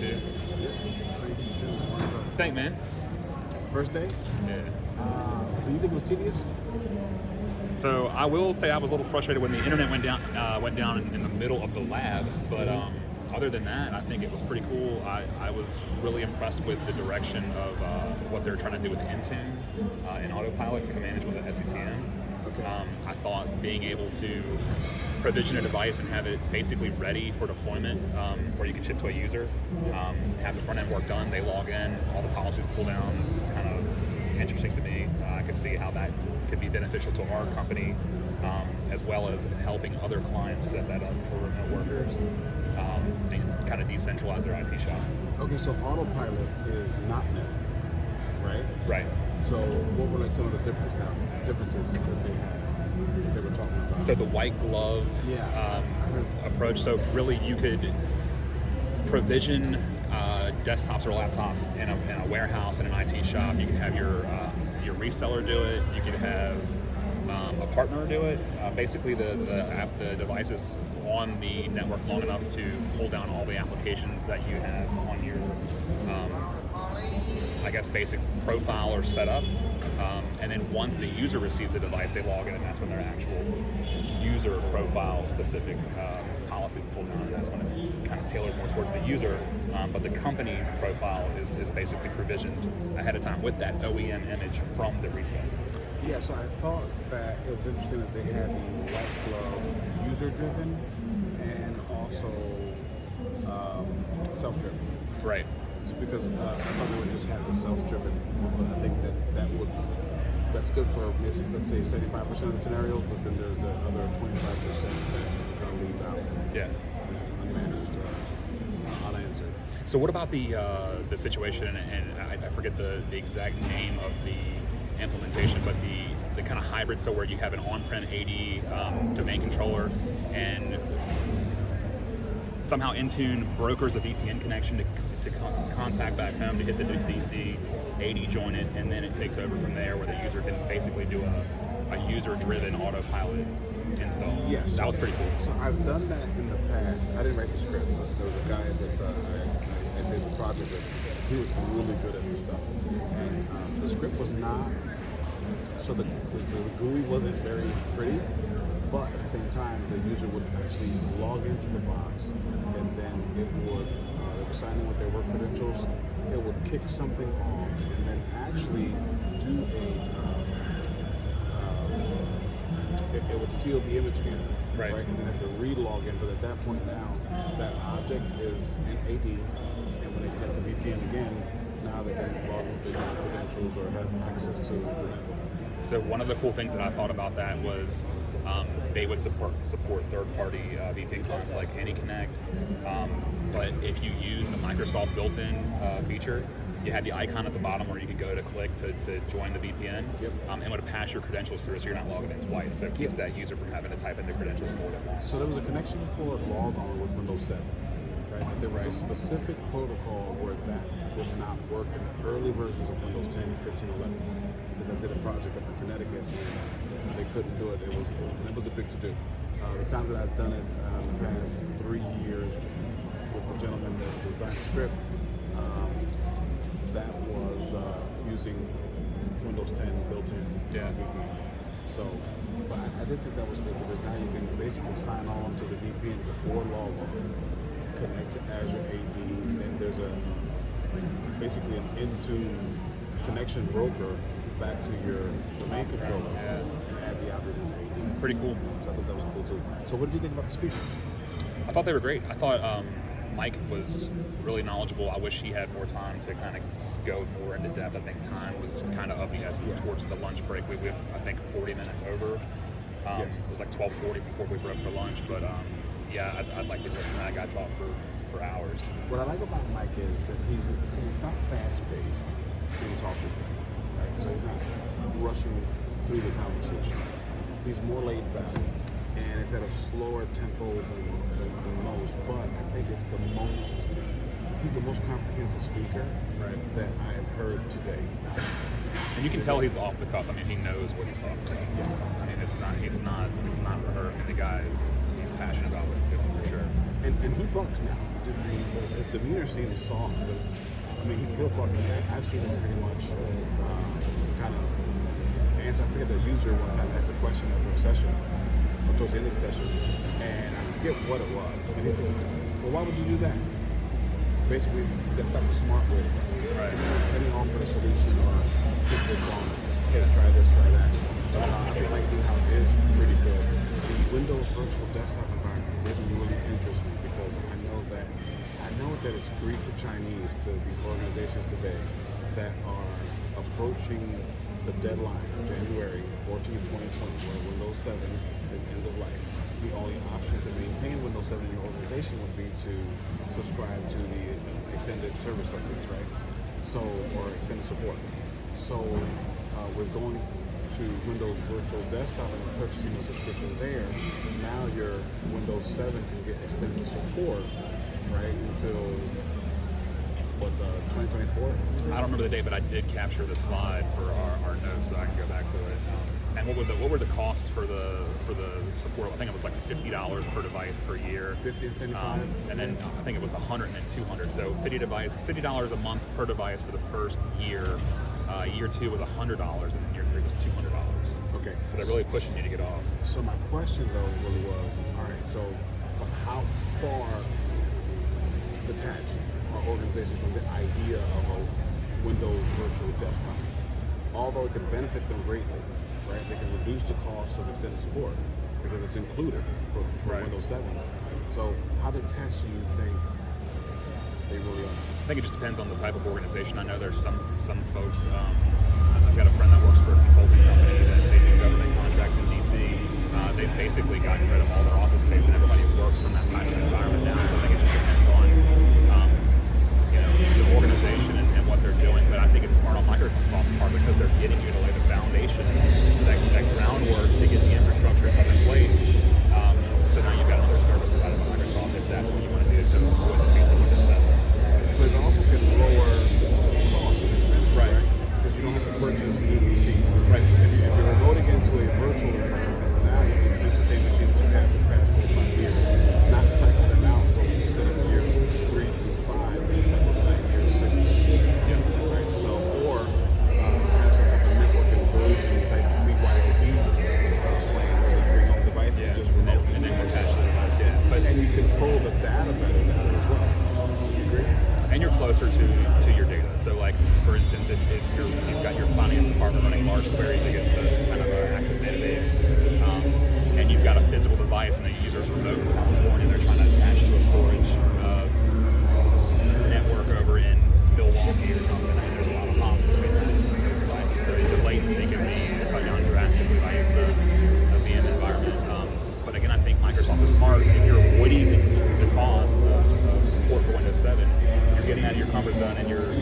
too. Yeah, 3, 2, 1. Thank man. First day? Yeah. Do you think it was tedious? So I will say I was a little frustrated when the internet went down in the middle of the lab, but other than that, I think it was pretty cool. I was really impressed with the direction of what they're trying to do with Intune and Autopilot co-managed with the SCCM. Okay. I thought being able to provision a device and have it basically ready for deployment, where you can ship to a user, have the front end work done, they log in, all the policies pull down, is kind of interesting to me. I could see how that could be beneficial to our company, as well as helping other clients set that up for remote workers and kind of decentralize their IT shop. Okay, so Autopilot is not new, right? Right. So what were like some of the differences that they have that they were talking about? So the white glove approach. So really, you could provision desktops or laptops in a warehouse in an IT shop. You could have your reseller do it. You could have a partner do it. Basically, the device is on the network long enough to pull down all the applications that you have on your I guess basic profile or setup, and then once the user receives the device, they log in, and that's when their actual user profile specific policies pull down, and that's when it's kind of tailored more towards the user, but the company's profile is basically provisioned ahead of time with that OEM image from the reseller. Yeah, so I thought that it was interesting that they had the white glove user-driven and also self-driven. Right. It's because I thought they would just have the self-driven one, but I think that's good for, let's say, 75% of the scenarios, but then there's the other 25% that you kind of leave out. Yeah. Unmanaged or unanswered. So what about the situation, and I forget the exact name of the implementation, but the kind of hybrid, so where you have an on-prem AD domain controller, and somehow Intune brokers a VPN connection to contact back home to hit the DC, AD join it, and then it takes over from there where the user can basically do a user-driven autopilot install. Yes. That was pretty cool. So I've done that in the past. I didn't write the script, but there was a guy that I did the project with. He was really good at this stuff. And the script was not, so the GUI wasn't very pretty, but at the same time, the user would actually log into the box, and then it would, they were signing with their work credentials, it would kick something off, and then actually do it would seal the image again, right? And then have to re-log in, but at that point now, that object is in AD, and when they connect to VPN again, now they can log with their user credentials or have access to the network. So one of the cool things that I thought about that was they would support third-party VPN clients like AnyConnect, but if you use the Microsoft built-in feature, you had the icon at the bottom where you could go to click to join the VPN, Yep. And it would pass your credentials through, so you're not logging in twice. So it keeps that user from having to type in their credentials more than once. So there was a connection before log on with Windows 7, right? But there was a specific protocol where that would not work in the early versions of Windows 10 and 15, 11, because I did a project up in Connecticut and they couldn't do it. It was a big to do. The times that I've done it in the past 3 years with the gentleman that designed the script, that was using Windows 10 built-in VPN. So but I did think that was good because now you can basically sign on to the VPN before log on, connect to Azure AD, and there's basically an Intune connection broker back to your domain controller and add the object into AD. Pretty cool. So I thought that was cool too. So what did you think about the speakers? I thought they were great. I thought Mike was really knowledgeable. I wish he had more time to kind of go more into depth. I think time was kind of the essence towards the lunch break. We were, I think, 40 minutes over. It was like 12:40 before we broke for lunch, but I'd like to listen to that guy talk for hours. What I like about Mike is that he's not fast-paced in talking, right? So he's not rushing through the conversation. He's more laid back, and it's at a slower tempo than most, but I think he's the most comprehensive speaker that I have heard today. And you can tell he's off the cuff. I mean, he knows what he's talking about. Yeah. I mean, it's not for her. I mean, the guy he's passionate about what he's doing for sure. And he bucks now. I mean, his demeanor seems soft, but I mean, he'll buck. I mean, I've seen him pretty much kind of answer. I forget the user one time asked a question after a session, or towards the end of the session, and I forget what it was. I mean, he says, "Well, why would you do that?" Basically, that's not the smart way to go. Right. And then he offered a solution or tidbits on, hey, try this, try that. I think like Newhouse is pretty good. The Windows Virtual Desktop environment didn't really interest me because I know that it's Greek or Chinese to these organizations today that are approaching the deadline of January 14, 2020, where Windows 7 is end of life. The only option to maintain Windows 7 in your organization would be to subscribe to the extended service updates, right? So, or extended support. So, with going to Windows Virtual Desktop and purchasing a subscription there, now your Windows 7 can get extended support, right, until what, 2024? I don't remember the date, but I did capture the slide for our notes, so I can go back to it. And what were the costs for the support? I think it was like $50 per device per year. 50 and 75. And then I think it was 100 and then 200. So $50 a month per device for the first year. Year 2 was $100, and then year 3 was $200. Okay. So they're really pushing you to get off. So my question though really was, all right, so how far detached are organizations from the idea of a Windows Virtual Desktop? Although it can benefit them greatly, right? They can reduce the cost of extended support because it's included for Right. Windows 7. So how detached do you think they really are? I think it just depends on the type of organization. I know there's some folks. I've got a friend that works for a consulting company that they do government contracts in DC. They've basically gotten rid of all their office space, and everybody works from that type of environment now. So I think it just depends on the organization and what they're doing. But I think it's smart on Microsoft's part because they're getting you to lay the foundation, that groundwork to get the infrastructure and stuff in place. So now you've got another service provided by Microsoft if that's what you want to do to avoid the fees that we just said. But it also can lower costs and expenses, Right. right? Because you don't have to purchase new PCs. Right. If you're remoting into a virtual environment, now you can keep the same machine that you've had for the past 4 or 5 years, not cycle them out until instead of year 3 through 5, you cycle them out year 6 through 8. Yeah. Right. So, or have some type of network conversion type BYOD plan where they bring home devices and just remote and into then the attach to the device. Yeah. But and you control the data better that way as well. You agree? and you're closer to your data. So, like for instance, if you've got your finance department running large queries against some kind of Access database, and you've got a physical device and the user's remote in California, they're trying to attach to a storage network over in Milwaukee or something. I mean, there's a lot of hops between those devices, so the latency can be cut down drastically by using the VM environment. But again, I think Microsoft is smart. If you're avoiding the cost of support for Windows 7, you're getting out of your comfort zone and you're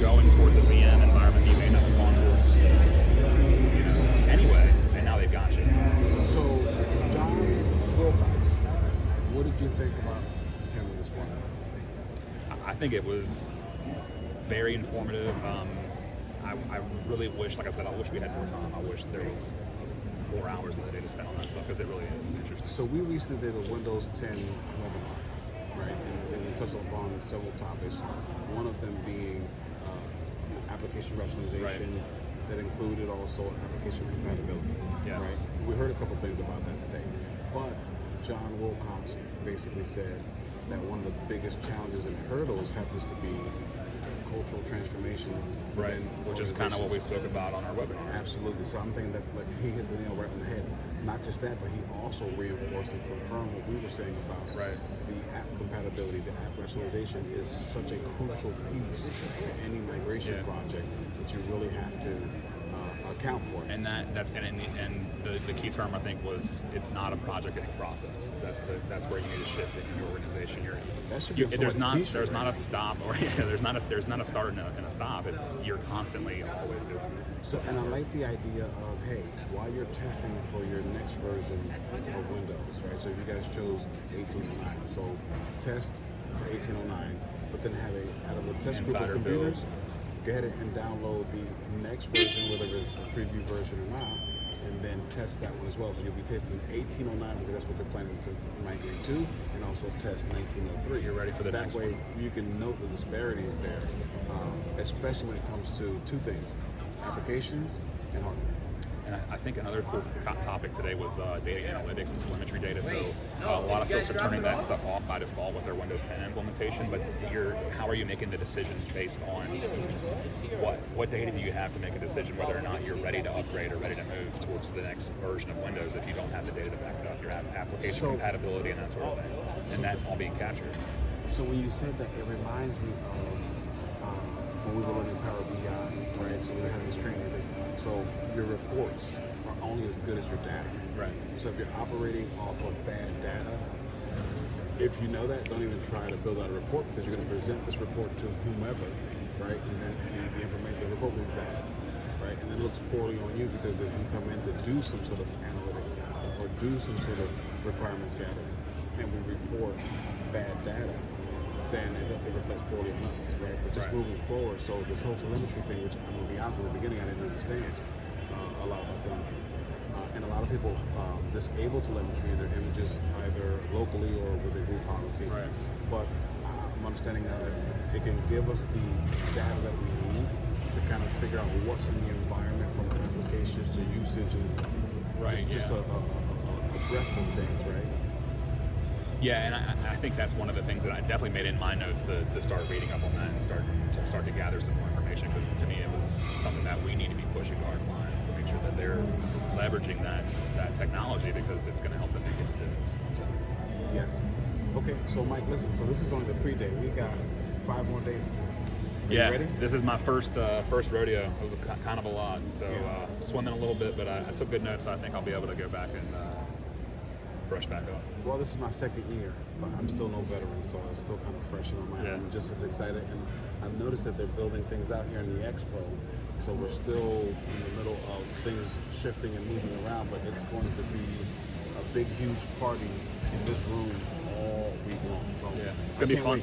going towards a VM environment that you may not have gone towards, anyway. And now they've got you. So, John Wilcox, what did you think about him this morning? I think it was very informative. I really wish, like I said, I wish we had more time. I wish there was 4 hours in the day to spend on that stuff because it really is interesting. So we recently did a Windows 10 webinar, right? And then we touched upon several topics. One of them being application rationalization that included also application compatibility. Yes. Right? We heard a couple things about that today. But John Wilcox basically said that one of the biggest challenges and hurdles happens to be cultural transformation. Right, which is kind of what we organizations. spoke about on our webinar. Absolutely. So I'm thinking that like he hit the nail right on the head. Not just that, but he also reinforced and confirmed what we were saying about the app compatibility, the app rationalization is such a crucial piece to any migration project that you really have to account for. And the key term I think was it's not a project, it's a process. That's where you need to shift it in your organization. That should be on somebody's t-shirt, there's not a stop or there's not a start and a stop. It's you're constantly always doing it. So, and I like the idea of, hey, while you're testing for your next version of Windows, right? So if you guys chose 1809, so test for 1809, but then have out of the test group of Insider computers, build. go ahead and download the next version, whether it's a preview version or not, and then test that one as well. So you'll be testing 1809 because that's what you're planning to migrate to, and also test 1903. You're ready for the that next way one. you can note the disparities there, especially when it comes to two things: applications and hardware. And I think another cool topic today was data analytics and telemetry data. So a lot of folks are turning that stuff off by default with their Windows 10 implementation. But how are you making the decisions based on what data do you have to make a decision whether or not you're ready to upgrade or ready to move towards the next version of Windows if you don't have the data to back it up, your application compatibility and that sort of thing. And that's all being captured. So when you said that, it reminds me of when we were learning Power BI, right? So we were having this training. It says, so your reports are only as good as your data. Right. So if you're operating off of bad data, if you know that, don't even try to build out a report because you're going to present this report to whomever, right? And then the information, the report will be bad, right? And then it looks poorly on you because if you come in to do some sort of analytics or do some sort of requirements gathering and we report bad data, then it reflects poorly on us, right? But just moving forward, so this whole telemetry thing, which I'm gonna be honest, in the beginning I didn't understand a lot about telemetry, and a lot of people disable telemetry in their images either locally or with a group policy. Right. But I'm understanding now that it can give us the data that we need to kind of figure out what's in the environment from applications to usage and just a breadth of things, right? Yeah, and I think that's one of the things that I definitely made in my notes to start reading up on that and start to gather some more information, because to me it was something that we need to be pushing to our clients to make sure that they're leveraging that technology because it's going to help them make decisions. Yes. Okay, so Mike, listen, so this is only the pre-day. We got 5 more days of this. Are you ready? This is my first rodeo. It was kind of a lot, so swimming a little bit, but I took good notes, so I think I'll be able to go back and brush back up. Well, this is my second year, but I'm still no veteran, so it's still kind of fresh in my mind. Yeah. I'm just as excited, and I've noticed that they're building things out here in the expo, so we're still in the middle of things shifting and moving around, but it's going to be a big, huge party in this room all week long. So It's going to be fun.